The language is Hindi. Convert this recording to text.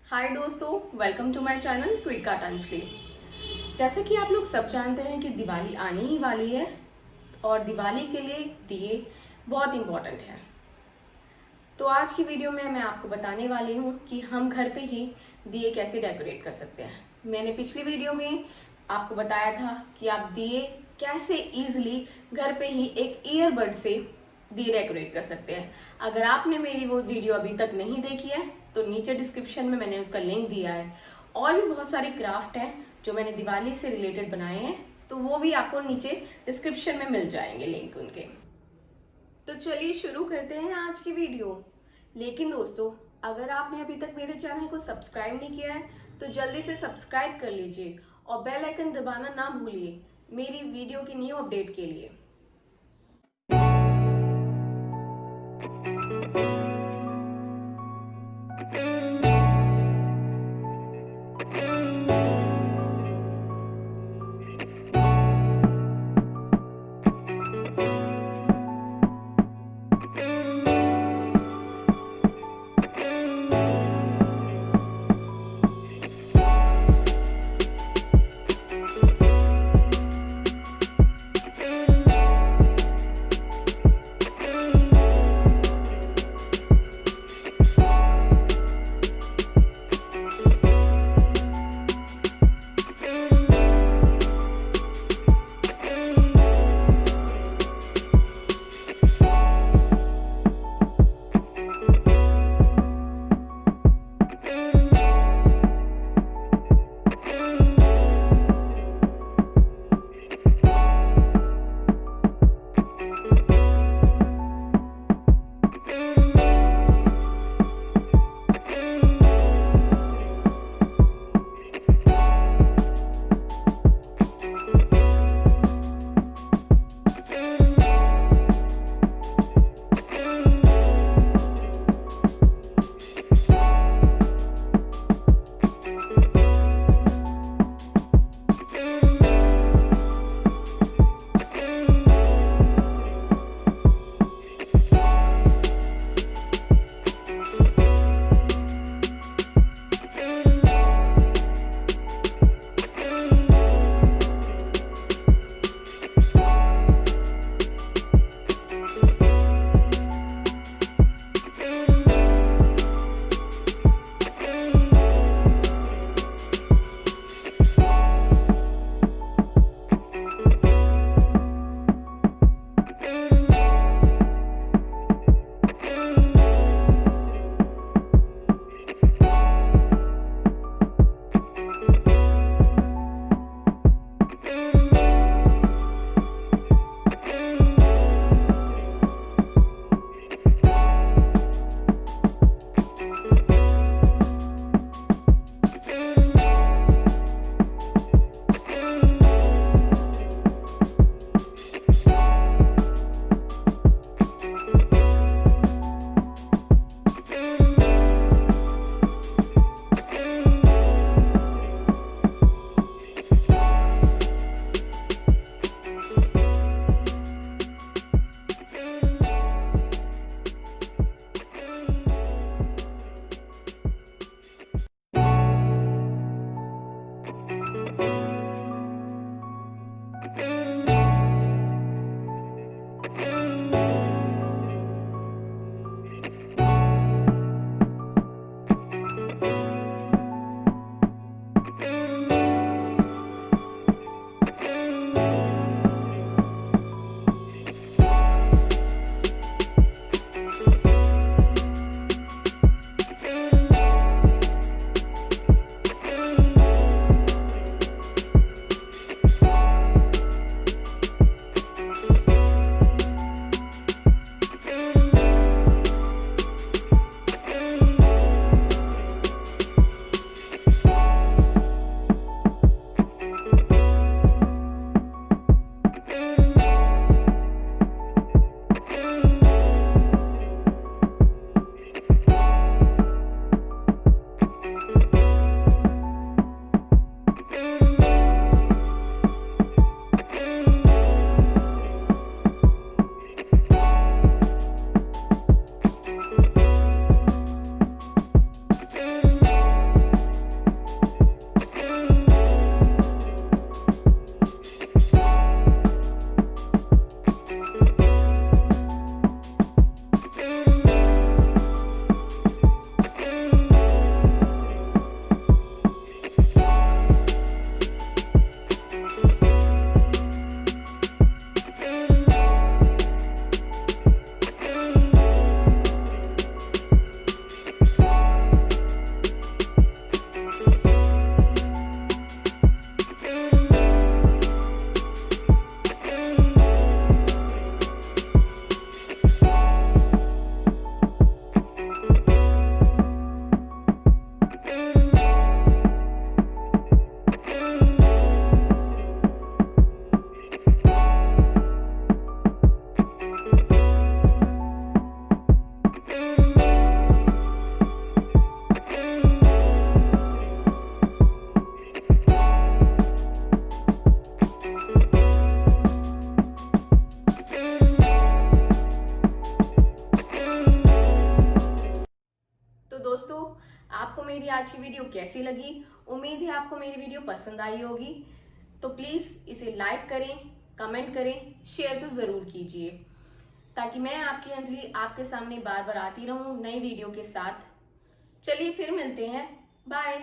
हाय दोस्तों, welcome to my channel quick art Anjali. जैसे कि आप लोग सब जानते हैं कि दिवाली आने ही वाली है और दिवाली के लिए दिए बहुत इम्पोर्टेंट है। तो आज की वीडियो में मैं आपको बताने वाली हूँ कि हम घर पे ही दिए कैसे डेकोरेट कर सकते हैं। मैंने पिछली वीडियो में आपको बताया था कि आप दिए कैसे इजीली घर पे ही एक ईयरबड से दिए डेकोरेट कर सकते हैं। अगर आपने मेरी वो वीडियो अभी तक नहीं देखी है तो नीचे डिस्क्रिप्शन में मैंने उसका लिंक दिया है। और भी बहुत सारे क्राफ्ट हैं जो मैंने दिवाली से रिलेटेड बनाए हैं, तो वो भी आपको नीचे डिस्क्रिप्शन में मिल जाएंगे लिंक उनके। तो चलिए शुरू करते हैं आज की वीडियो। लेकिन दोस्तों, अगर आपने अभी तक मेरे चैनल को सब्सक्राइब नहीं किया है तो जल्दी से सब्सक्राइब कर लीजिए और बेल आइकन दबाना ना भूलिए मेरी वीडियो की न्यू अपडेट के लिए। मेरी आज की वीडियो कैसी लगी। उम्मीद है आपको मेरी वीडियो पसंद आई होगी। तो प्लीज़ इसे लाइक करें, कमेंट करें, शेयर तो ज़रूर कीजिए, ताकि मैं आपकी अंजलि आपके सामने बार बार आती रहूं नई वीडियो के साथ। चलिए फिर मिलते हैं, बाय।